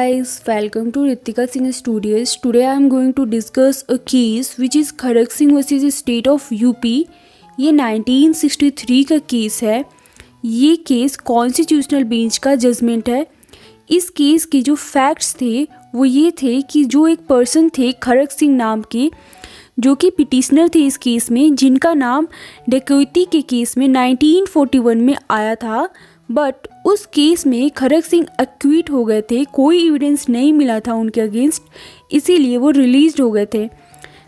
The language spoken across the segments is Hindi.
Guys, welcome to Ritika Singh Studios. Today I am going to discuss a case which is Kharga Singh versus state of UP. ये 1963 का केस है। ये केस कॉन्स्टिट्यूशनल बेंच का जजमेंट है। इस केस के जो फैक्ट्स थे वो ये थे कि जो एक पर्सन थे खड़ग सिंह नाम के, जो कि पिटिशनर थे इस केस में, जिनका नाम डकैती के केस में 1941 में आया था, बट उस केस में खड़ग सिंह एक्विट हो गए थे। कोई एविडेंस नहीं मिला था उनके अगेंस्ट, इसीलिए वो रिलीज हो गए थे।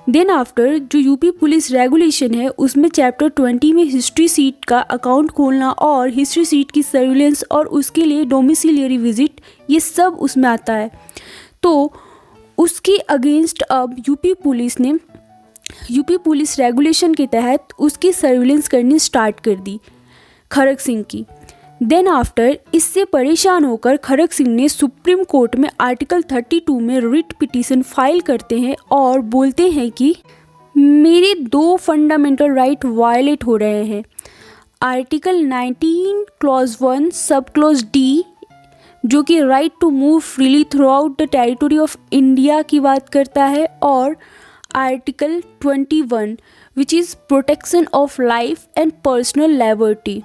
देन आफ्टर जो यूपी पुलिस रेगुलेशन है उसमें चैप्टर 20 में हिस्ट्री सीट का अकाउंट खोलना और हिस्ट्री सीट की सर्विलेंस और उसके लिए डोमिसिलियरी विजिट, ये सब उसमें आता है। तो उसके अगेंस्ट अब यूपी पुलिस रेगुलेशन के तहत उसकी सर्विलेंस करनी स्टार्ट कर दी खड़ग सिंह की। देन आफ्टर इससे परेशान होकर खड़ग सिंह ने सुप्रीम कोर्ट में आर्टिकल 32 में रिट पिटीशन फाइल करते हैं और बोलते हैं कि मेरे दो फंडामेंटल राइट वायलेट हो रहे हैं। Article 19 clause 1 sub clause D, जो कि right to move freely throughout the territory of India की बात करता है, और article 21 which is protection of life and personal liberty.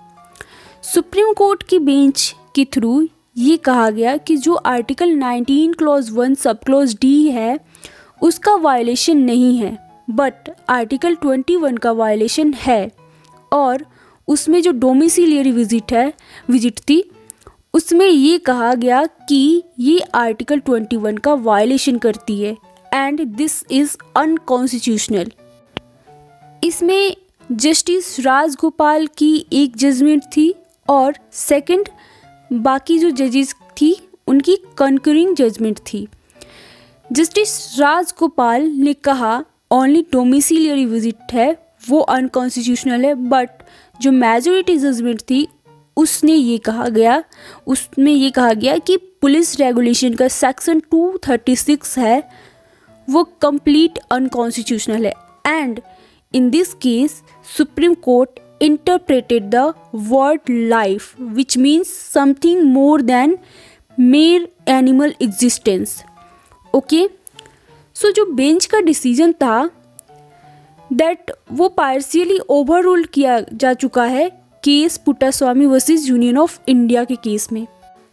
Supreme court की बेंच के थ्रू ये कहा गया कि जो article 19 clause 1 sub clause D है उसका वायलेशन नहीं है, बट आर्टिकल 21 का वायलेशन है। और उसमें जो डोमिसिलियरी विजिट थी उसमें ये कहा गया कि ये आर्टिकल 21 का वायलेशन करती है एंड दिस इज़ अनकॉन्स्टिट्यूशनल। इसमें जस्टिस राजगोपाल की एक जजमेंट थी और सेकंड बाकी जो जजेस थी उनकी कंकरिंग जजमेंट थी। जस्टिस राजगोपाल ने कहा ओनली डोमिसिलियरी विजिट है वो अनकॉन्स्टिट्यूशनल है, बट जो मेजॉरिटी जजमेंट थी उसमें ये कहा गया कि पुलिस रेगुलेशन का सेक्शन 236 है वो कंप्लीट अनकॉन्स्टिट्यूशनल है। And in this case Supreme Court interpreted the word life which means something more than mere animal existence. Okay, so जो बेंच का डिसीजन था दैट वो पार्शियली ओवररूल्ड किया जा चुका है case Puttaswamy versus union of India के केस में।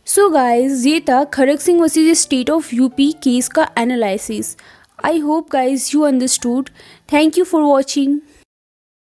सो गाइज, ये था Kharak Singh versus state of UP case का analysis. I hope guys you understood. Thank you for watching.